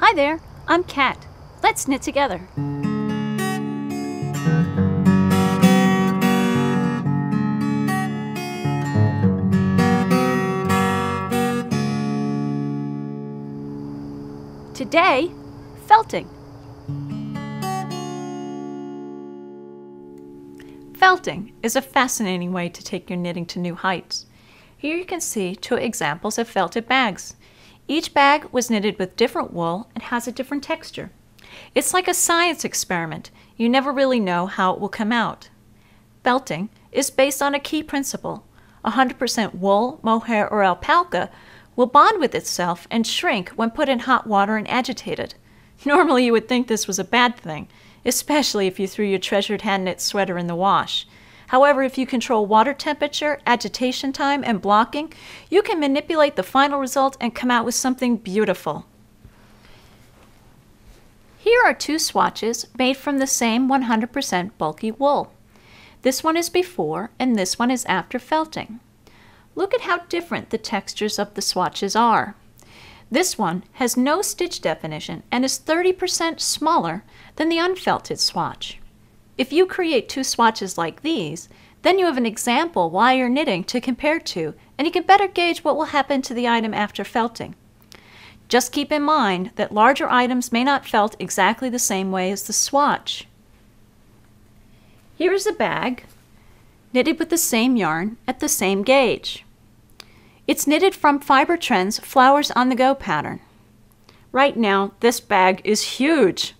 Hi there, I'm Kat. Let's knit together. Today, felting. Felting is a fascinating way to take your knitting to new heights. Here you can see two examples of felted bags. Each bag was knitted with different wool and has a different texture. It's like a science experiment. You never really know how it will come out. Felting is based on a key principle. 100% wool, mohair, or alpaca will bond with itself and shrink when put in hot water and agitated. Normally you would think this was a bad thing, especially if you threw your treasured hand-knit sweater in the wash. However, if you control water temperature, agitation time, and blocking, you can manipulate the final result and come out with something beautiful. Here are two swatches made from the same 100% bulky wool. This one is before and this one is after felting. Look at how different the textures of the swatches are. This one has no stitch definition and is 30% smaller than the unfelted swatch. If you create two swatches like these, then you have an example while you're knitting to compare to, and you can better gauge what will happen to the item after felting. Just keep in mind that larger items may not felt exactly the same way as the swatch. Here is a bag knitted with the same yarn at the same gauge. It's knitted from Fiber Trend's Flowers on the Go pattern. Right now, this bag is huge.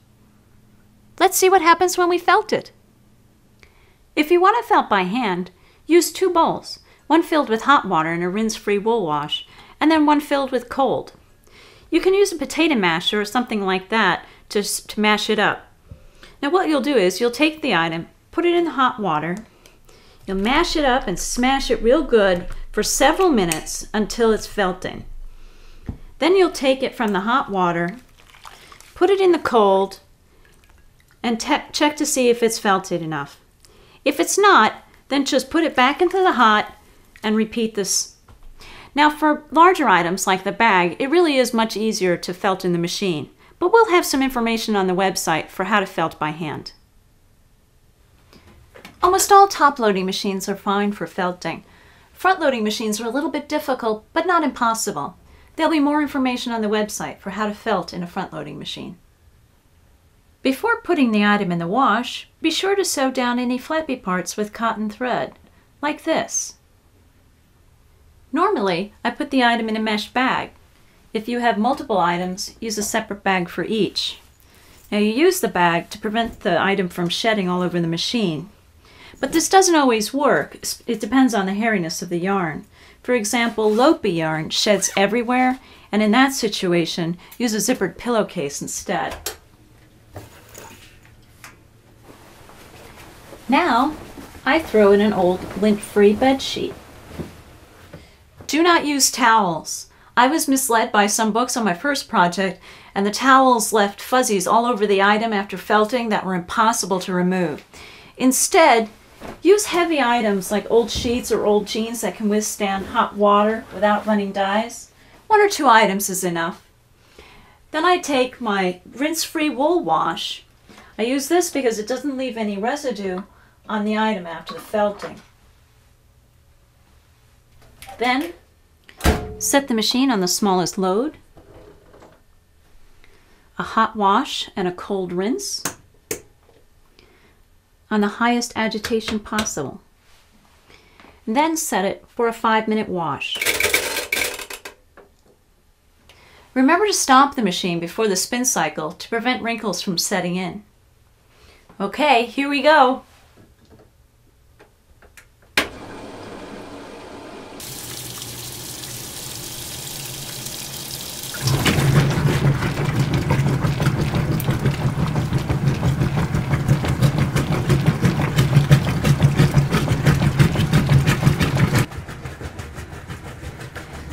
Let's see what happens when we felt it. If you want to felt by hand, use two bowls, one filled with hot water and a rinse-free wool wash, and then one filled with cold. You can use a potato masher or something like that to mash it up. Now what you'll do is you'll take the item, put it in the hot water, you'll mash it up and smash it real good for several minutes until it's felting. Then you'll take it from the hot water, put it in the cold, and check to see if it's felted enough. If it's not, then just put it back into the hot and repeat this. Now for larger items like the bag, it really is much easier to felt in the machine, but we'll have some information on the website for how to felt by hand. Almost all top-loading machines are fine for felting. Front-loading machines are a little bit difficult, but not impossible. There'll be more information on the website for how to felt in a front-loading machine. Before putting the item in the wash, be sure to sew down any flappy parts with cotton thread, like this. Normally, I put the item in a mesh bag. If you have multiple items, use a separate bag for each. Now you use the bag to prevent the item from shedding all over the machine. But this doesn't always work. It depends on the hairiness of the yarn. For example, Lopi yarn sheds everywhere, and in that situation, use a zippered pillowcase instead. Now, I throw in an old lint-free bed sheet. Do not use towels. I was misled by some books on my first project, and the towels left fuzzies all over the item after felting that were impossible to remove. Instead, use heavy items like old sheets or old jeans that can withstand hot water without running dyes. 1 or 2 items is enough. Then I take my rinse-free wool wash. I use this because it doesn't leave any residue on the item after the felting. Then, set the machine on the smallest load, a hot wash and a cold rinse on the highest agitation possible. Then set it for a 5-minute wash. Remember to stop the machine before the spin cycle to prevent wrinkles from setting in. Okay, here we go.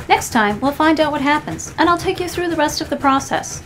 Next time, we'll find out what happens, and I'll take you through the rest of the process.